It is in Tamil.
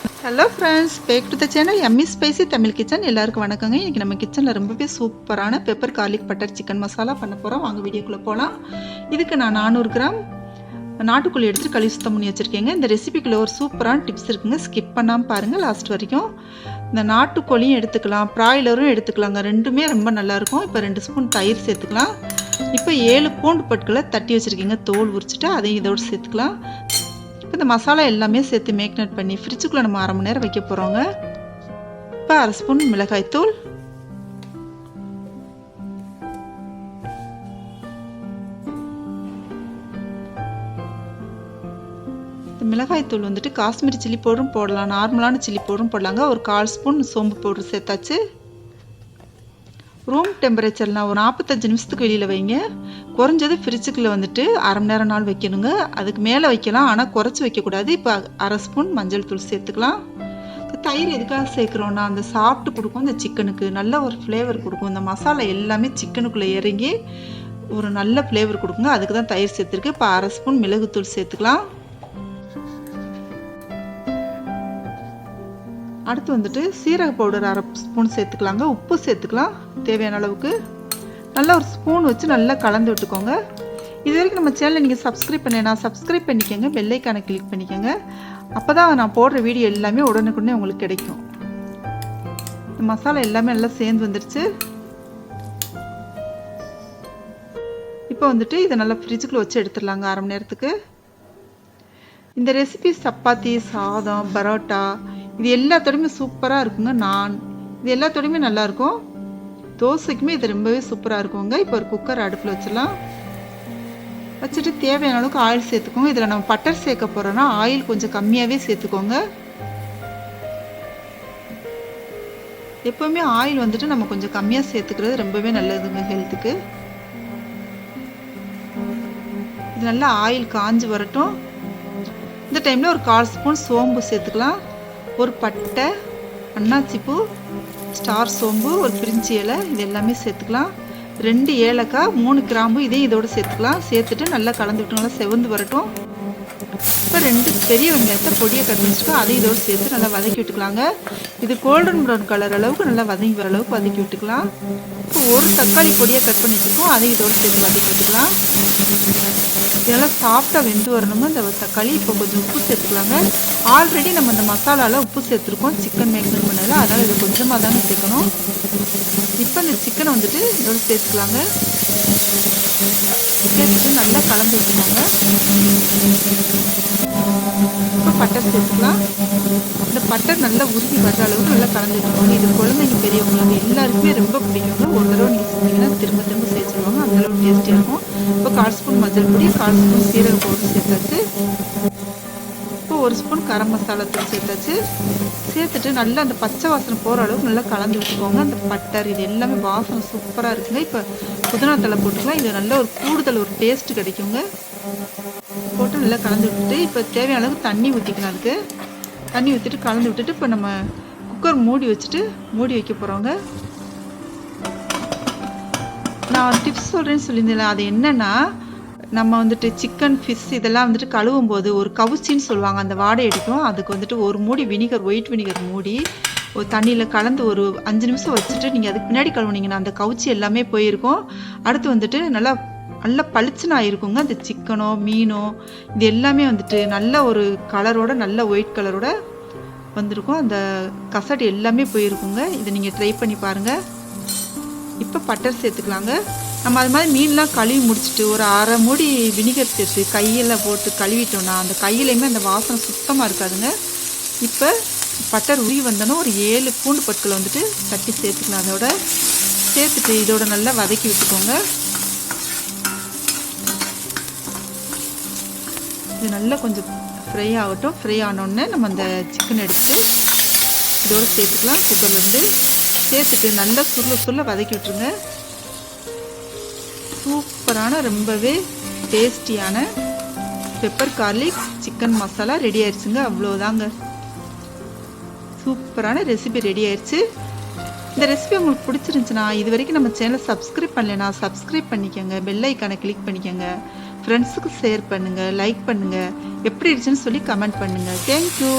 Hello friends, back to the channel Emmy spicy Tamil kitchen. எல்லாருக்கும் வணக்கங்க. இன்றைக்கி நம்ம கிச்சனில் ரொம்பவே சூப்பரான pepper garlic butter chicken masala பண்ண போகிறோம். வாங்க வீடியோக்குள்ளே போகலாம். இதுக்கு நான் 400 கிராம் நாட்டுக்கோழி எடுத்து கழுவி சுத்தம் பண்ணி வச்சுருக்கேங்க. இந்த ரெசிபிக்குள்ளே ஒரு சூப்பரான டிப்ஸ் இருக்குங்க, ஸ்கிப் பண்ணாமல் பாருங்கள் லாஸ்ட் வரைக்கும். இந்த நாட்டுக்கோழியும் எடுத்துக்கலாம், ப்ராய்லரும் எடுத்துக்கலாங்க, ரெண்டுமே ரொம்ப நல்லாயிருக்கும். இப்போ 2 ஸ்பூன் தயிர் சேர்த்துக்கலாம். இப்போ 7 பூண்டு பற்களை தட்டி வச்சுருக்கீங்க, தோல் உரிச்சிட்டு அதையும் இதோடு சேர்த்துக்கலாம். இப்போ இந்த மசாலா எல்லாமே சேர்த்து மேக்னேட் பண்ணி ஃப்ரிட்ஜுக்குள்ளே நம்ம 1/2 மணி நேரம் வைக்க போகிறோங்க. இப்போ 1/2 ஸ்பூன் மிளகாய்த்தூள், இந்த மிளகாய்த்தூள் வந்துட்டு காஷ்மீரி சில்லி பவுடரும் போடலாம், நார்மலான சில்லி பவுடரும் போடலாங்க. ஒரு 1/4 ஸ்பூன் சோம்பு பவுடர் சேர்த்தாச்சு. ரூம் டெம்பரேச்சர்னா ஒரு 45 நிமிஷத்துக்கு வெளியில் வைங்க. குறைஞ்சது ஃப்ரிட்ஜுக்குள்ளே வந்துட்டு 1/2 மணி நேரம் நாள் வைக்கணுங்க. அதுக்கு மேலே வைக்கலாம், ஆனால் குறைச்சி வைக்கக்கூடாது. இப்போ 1/2 ஸ்பூன் மஞ்சள் தூள் சேர்த்துக்கலாம். தயிர் எதுக்காக சேர்க்குறோன்னா அந்த சாப்பிட்டு கொடுக்கும், இந்த சிக்கனுக்கு நல்ல ஒரு ஃப்ளேவர் கொடுக்கும். இந்த மசாலா எல்லாமே சிக்கனுக்குள்ளே இறங்கி ஒரு நல்ல ஃப்ளேவர் கொடுக்குங்க, அதுக்கு தான் தயிர் சேர்த்துருக்கு. இப்போ 1/2 ஸ்பூன் மிளகுத்தூள் சேர்த்துக்கலாம். அடுத்து வந்துட்டு சீரக பவுடர் 1/2 ஸ்பூன் சேர்த்துக்கலாங்க. உப்பு சேர்த்துக்கலாம் தேவையான அளவுக்கு. நல்லா ஒரு ஸ்பூன் வச்சு நல்லா கலந்து விட்டுக்கோங்க. இது வரைக்கும் நம்ம சேனலை நீங்கள் சப்ஸ்கிரைப் பண்ணேன்னா சப்ஸ்கிரைப் பண்ணிக்கோங்க, பெல் ஐக்கானை கிளிக் பண்ணிக்கோங்க. அப்போ தான் நான் போடுற வீடியோ எல்லாமே உடனுக்குடனே உங்களுக்கு கிடைக்கும். இந்த மசாலா எல்லாமே நல்லா சேர்ந்து வந்துடுச்சு. இப்போ வந்துட்டு இதை நல்லா ஃப்ரிட்ஜுக்குள்ளே வச்சு எடுத்துடலாங்க 1/2 மணி நேரத்துக்கு. இந்த ரெசிபி சப்பாத்தி, சாதம், பரோட்டா இது எல்லாத்தோடையுமே சூப்பராக இருக்குங்க. நான் இது எல்லாத்தோடையுமே நல்லாயிருக்கும். தோசைக்குமே இது ரொம்பவே சூப்பராக இருக்குங்க. இப்போ ஒரு குக்கர் அடுப்பில் வச்சிடலாம். வச்சுட்டு தேவையான அளவுக்கு ஆயில் சேர்த்துக்கோங்க. இதில் நம்ம பட்டர் சேர்க்க போகிறோன்னா ஆயில் கொஞ்சம் கம்மியாகவே சேர்த்துக்கோங்க. எப்போவுமே ஆயில் வந்துட்டு நம்ம கொஞ்சம் கம்மியாக சேர்த்துக்கிறது ரொம்பவே நல்லதுங்க ஹெல்த்துக்கு. இது நல்லா ஆயில் காஞ்சி வரட்டும். இந்த டைமில் ஒரு 1/4 ஸ்பூன் சோம்பு சேர்த்துக்கலாம். ஒரு பட்டை, அன்னாச்சிப்பூ, ஸ்டார் சோம்பு, ஒரு பிரிஞ்சி இலை, இது எல்லாமே சேர்த்துக்கலாம். 2 ஏலக்காய், 3 கிராம்பு இதையும் இதோடு சேர்த்துக்கலாம். சேர்த்துட்டு நல்லா கலந்து விட்டு நல்லா செவந்து வரட்டும். இப்போ 2 பெரிய வெங்காயத்தை பொடியை கட் வச்சுட்டு அதையும் இதோடு சேர்த்து நல்லா வதக்கி விட்டுக்கலாங்க. இது கோல்டன் ப்ரௌன் கலர் அளவுக்கு நல்லா வதங்கி வர அளவுக்கு வதக்கி விட்டுக்கலாம். இப்போ ஒரு தக்காளி பொடியை கட் பண்ணி வச்சுருக்கோம், அதையும் இதோடு சேர்த்து வதக்கி விட்டுக்கலாம். இதெல்லாம் சாஃப்டாக வெந்து வரணுங்க இந்த தக்காளி. இப்போ கொஞ்சம் உப்பு சேர்த்துக்கலாங்க. ஆல்ரெடி நம்ம இந்த மசாலாவில் உப்பு சேர்த்துருக்கோம் சிக்கன் மேக்னேட் பண்ணதில், அதனால் இது கொஞ்சமாக தாங்க சேர்க்கணும். இப்போ இந்த சிக்கனை வந்துட்டு இதோடு சேர்த்துக்கலாங்க. சேர்த்துட்டு நல்லா கலந்து விட்டுக்கோங்க. இப்போ பட்டர் சேர்த்துக்கலாம். இந்த பட்டர் நல்லா உருகி வர்ற அளவுக்கு நல்லா கலந்து விட்டுக்கோங்க. இது குழந்தைங்க பெரியவங்களுக்கு எல்லாருக்குமே ரொம்ப பிடிக்குங்க. ஒரு தடவை நீங்கள் செஞ்சீங்கன்னா திரும்ப திரும்ப சேர்த்துருவாங்க, அந்தளவுக்கு டேஸ்டியாக இருக்கும். இப்போ 1/4 ஸ்பூன் மஞ்சள் பொடி, 1/4 ஸ்பூன் சீரக பவுடர் சேர்த்தாச்சு. இப்போ 1 ஸ்பூன் கரம் மசாலா தூள் சேர்த்தாச்சு. சேர்த்துட்டு நல்லா அந்த பச்சை வாசனை போகிற அளவுக்கு நல்லா கலந்து விட்டுக்கோங்க. அந்த பட்டர் இது எல்லாமே வாசனை சூப்பராக இருக்குங்க. இப்போ புதினா தலை போட்டுக்கலாம். இது நல்ல ஒரு கூடுதல் ஒரு டேஸ்ட் கிடைக்குங்க. போட்டு நல்லா கலந்து விட்டுட்டு இப்போ தேவையான அளவுக்கு தண்ணி ஊற்றிக்கலாம். அதுக்கு தண்ணி ஊற்றிட்டு கலந்து விட்டுட்டு இப்போ நம்ம குக்கர் மூடி வச்சுட்டு மூடி வைக்க போகிறோங்க. நான் டிப்ஸ் சொல்கிறேன்னு சொல்லியிருந்தேன், அது என்னென்னா நம்ம வந்துட்டு சிக்கன், ஃபிஷ் இதெல்லாம் வந்துட்டு கழுவும் போது ஒரு கவுச்சின்னு சொல்லுவாங்க, அந்த வாடை அடிக்கும். அதுக்கு வந்துட்டு ஒரு மூடி வினிகர், ஒயிட் வினிகர் மூடி ஒரு தண்ணியில் கலந்து ஒரு 5 நிமிஷம் வச்சுட்டு நீங்கள் அதுக்கு பின்னாடி கழுவுனீங்கன்னா அந்த கவுச்சி எல்லாமே போயிருக்கும். அடுத்து வந்துட்டு நல்லா நல்லா பளிச்சுன்னு ஆயிருக்குங்க. அந்த சிக்கனோ மீனோ இது எல்லாமே வந்துட்டு நல்ல ஒரு கலரோட, நல்ல ஒயிட் கலரோட வந்திருக்கும். அந்த கசடு எல்லாமே போயிருக்குங்க. இதை நீங்கள் ட்ரை பண்ணி பாருங்கள். இப்போ பட்டர் சேர்த்துக்கலாங்க. நம்ம அது மாதிரி மீன்லாம் கழுவி முடிச்சுட்டு ஒரு 1/2 மூடி வினிகர் சேர்த்து கையில் போட்டு கழுவிட்டோம்னா அந்த கையிலையுமே அந்த வாசனை சுத்தமாக இருக்காதுங்க. இப்போ பட்டர் உருகி வந்தோன்னா ஒரு 7 பூண்டு பற்களை வந்துட்டு தட்டி சேர்த்துக்கலாம். அதோட சேர்த்துட்டு இதோட நல்லா வதக்கி விட்டுக்கோங்க. இது நல்லா கொஞ்சம் ஃப்ரை ஆகட்டும். ஃப்ரை ஆனோடனே நம்ம அந்த சிக்கன் எடுத்துட்டு இதோடு சேர்த்துக்கலாம். குக்கர்லேருந்து சேர்த்துட்டு நல்லா சுருள வதக்கி விட்டுருங்க. சூப்பரான ரொம்பவே டேஸ்டியான pepper garlic chicken masala ready ஆயிடுச்சுங்க. அவ்வளோதாங்க, சூப்பரான ரெசிபி ரெடி ஆயிடுச்சு. இந்த ரெசிபி உங்களுக்கு பிடிச்சிருந்துச்சுன்னா இது வரைக்கும் நம்ம சேனலை சப்ஸ்கிரைப் பண்ணலைன்னா சப்ஸ்கிரைப் பண்ணிக்கோங்க, பெல் ஐக்கானை கிளிக் பண்ணிக்கோங்க. ஃப்ரெண்ட்ஸுக்கு ஷேர் பண்ணுங்கள், லைக் பண்ணுங்கள். எப்படி இருந்துச்சுன்னு சொல்லி கமெண்ட் பண்ணுங்கள். தேங்க்யூ.